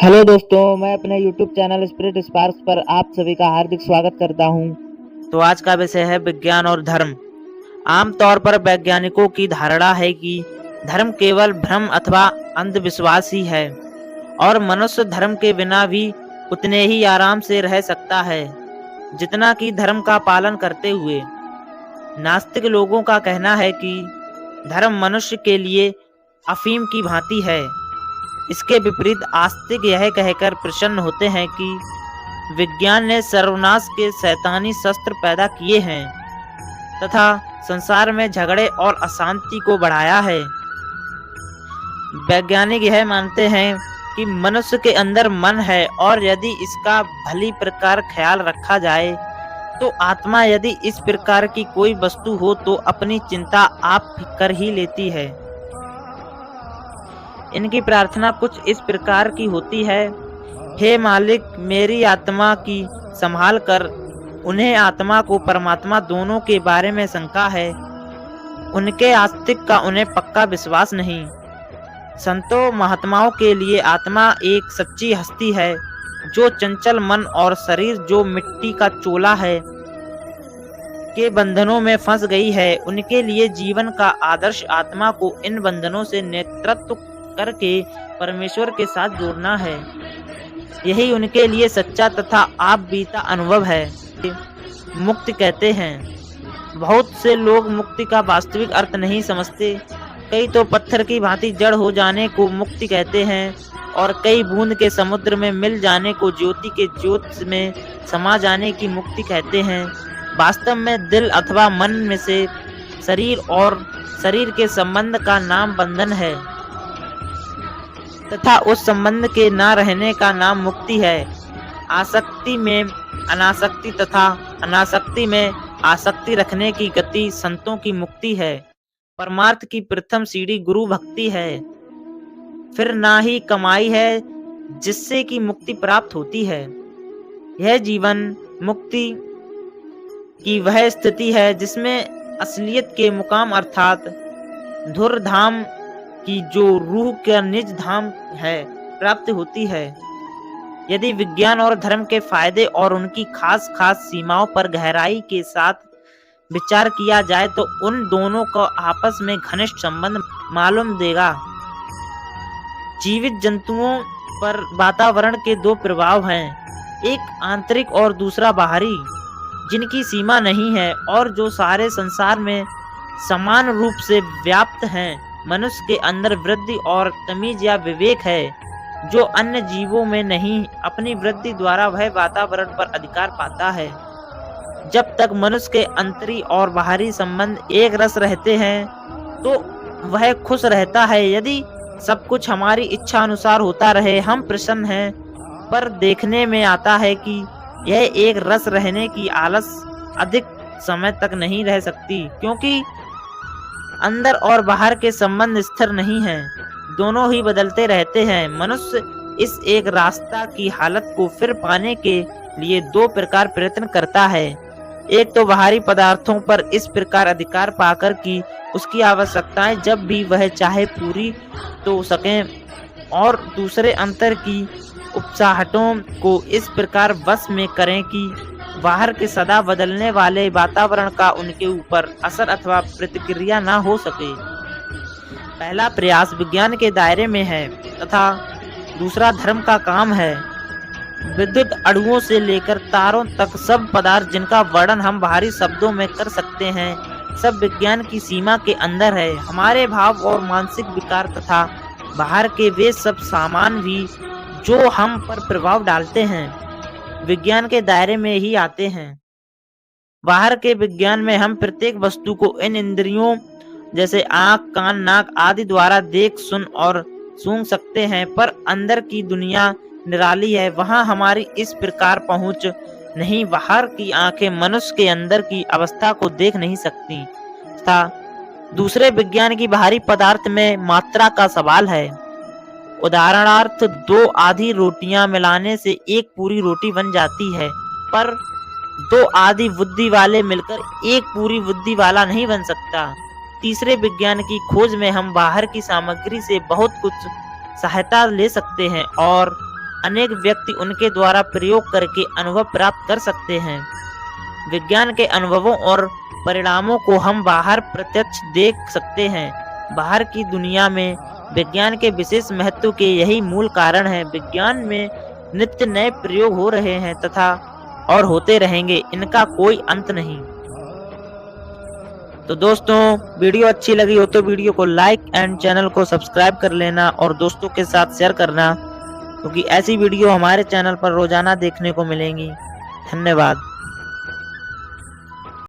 Hello दोस्तों, मैं अपने YouTube चैनल स्पिरिट स्पार्क्स पर आप सभी का हार्दिक स्वागत करता हूं। तो आज का विषय है विज्ञान और धर्म। आमतौर पर वैज्ञानिकों की धारणा है कि धर्म केवल भ्रम अथवा अंधविश्वास ही है और मनुष्य धर्म के बिना भी उतने ही आराम से रह सकता है जितना कि धर्म का पालन करते हुए। नास्तिक लोगों का कहना है कि धर्म मनुष्य के लिए अफीम की भांति है। इसके विपरीत आस्तिक यह कहकर प्रसन्न होते हैं कि विज्ञान ने सर्वनाश के शैतानी शस्त्र पैदा किए हैं तथा संसार में झगड़े और अशांति को बढ़ाया है। वैज्ञानिक यह मानते हैं कि मनुष्य के अंदर मन है और यदि इसका भली प्रकार ख्याल रखा जाए तो आत्मा यदि इस प्रकार की कोई वस्तु हो तो अपनी चिंता आप कर ही लेती है। इनकी प्रार्थना कुछ इस प्रकार की होती है, हे मालिक, मेरी आत्मा की संभाल कर। उन्हें आत्मा को परमात्मा दोनों के बारे में शंका है। उनके आस्तिक का उन्हें पक्का विश्वास नहीं। संतों महात्माओं के लिए आत्मा एक सच्ची हस्ती है जो चंचल मन और शरीर जो मिट्टी का चोला है के बंधनों में फंस गई है। उनके लिए जीवन का आदर्श आत्मा को इन बंधनों से नेतृत्व करके परमेश्वर के साथ जोड़ना है। यही उनके लिए सच्चा तथा आप बीता अनुभव है। मुक्ति कहते हैं। बहुत से लोग मुक्ति का वास्तविक अर्थ नहीं समझते। कई तो पत्थर की भांति जड़ हो जाने को मुक्ति कहते हैं और कई बूंद के समुद्र में मिल जाने को ज्योति के ज्योत में समा जाने की मुक्ति कहते हैं। वास्तव में दिल अथवा मन में से शरीर और शरीर के संबंध का नाम बंधन है तथा उस संबंध के ना रहने का नाम मुक्ति है। आसक्ति में अनासक्ति तथा अनासक्ति में आसक्ति रखने की गति संतों की मुक्ति है। परमार्थ की प्रथम सीढ़ी गुरु भक्ति है, फिर ना ही कमाई है जिससे कि मुक्ति प्राप्त होती है। यह जीवन मुक्ति की वह स्थिति है जिसमें असलियत के मुकाम अर्थात धुर धाम की जो रूह का निज धाम है प्राप्त होती है। यदि विज्ञान और धर्म के फायदे और उनकी खास सीमाओं पर गहराई के साथ विचार किया जाए तो उन दोनों को आपस में घनिष्ठ संबंध मालूम देगा। जीवित जंतुओं पर वातावरण के दो प्रभाव हैं, एक आंतरिक और दूसरा बाहरी, जिनकी सीमा नहीं है और जो सारे संसार में समान रूप से व्याप्त हैं। मनुष्य के अंदर वृद्धि और तमीज या विवेक है जो अन्य जीवों में नहीं। अपनी वृद्धि द्वारा वह वातावरण पर अधिकार पाता है। जब तक मनुष्य के अंतरी और बाहरी संबंध एक रस रहते हैं तो वह खुश रहता है। यदि सब कुछ हमारी इच्छा अनुसार होता रहे हम प्रसन्न हैं, पर देखने में आता है कि यह एक रस रहने की आलस अधिक समय तक नहीं रह सकती, क्योंकि अंदर और बाहर के संबंध स्थिर नहीं हैं, दोनों ही बदलते रहते हैं। मनुष्य इस एक रास्ता की हालत को फिर पाने के लिए दो प्रकार प्रयत्न करता है। एक तो बाहरी पदार्थों पर इस प्रकार अधिकार पाकर कि उसकी आवश्यकताएं जब भी वह चाहे पूरी तो सकें, और दूसरे अंतर की उपचाहटों को इस प्रकार वश में करें कि बाहर के सदा बदलने वाले वातावरण का उनके ऊपर असर अथवा प्रतिक्रिया ना हो सके। पहला प्रयास विज्ञान के दायरे में है तथा दूसरा धर्म का काम है। विद्युत अणुओं से लेकर तारों तक सब पदार्थ जिनका वर्णन हम बाहरी शब्दों में कर सकते हैं, सब विज्ञान की सीमा के अंदर है। हमारे भाव और मानसिक विकार तथा बाहर के वे सब सामान भी जो हम पर प्रभाव डालते हैं विज्ञान के दायरे में ही आते हैं। बाहर के विज्ञान में हम प्रत्येक वस्तु को इन इंद्रियों जैसे आँख, कान, नाक आदि द्वारा देख, सुन और सूंघ सकते हैं, पर अंदर की दुनिया निराली है। वहां हमारी इस प्रकार पहुंच नहीं। बाहर की आंखें मनुष्य के अंदर की अवस्था को देख नहीं सकती तथा दूसरे विज्ञान की बाहरी पदार्थ में मात्रा का सवाल है। उदाहरणार्थ दो आधी रोटियां मिलाने से एक पूरी रोटी बन जाती है, पर दो आधी बुद्धि वाले मिलकर एक पूरी बुद्धि वाला नहीं बन सकता। तीसरे विज्ञान की खोज में हम बाहर की सामग्री से बहुत कुछ सहायता ले सकते हैं और अनेक व्यक्ति उनके द्वारा प्रयोग करके अनुभव प्राप्त कर सकते हैं। विज्ञान के अनुभवों और परिणामों को हम बाहर प्रत्यक्ष देख सकते हैं। बाहर की दुनिया में विज्ञान के विशेष महत्व के यही मूल कारण है। विज्ञान में नित्य नए प्रयोग हो रहे हैं तथा और होते रहेंगे, इनका कोई अंत नहीं। तो दोस्तों, वीडियो अच्छी लगी हो तो वीडियो को लाइक एंड चैनल को सब्सक्राइब कर लेना और दोस्तों के साथ शेयर करना, क्योंकि ऐसी वीडियो हमारे चैनल पर रोजाना देखने को मिलेंगी। धन्यवाद।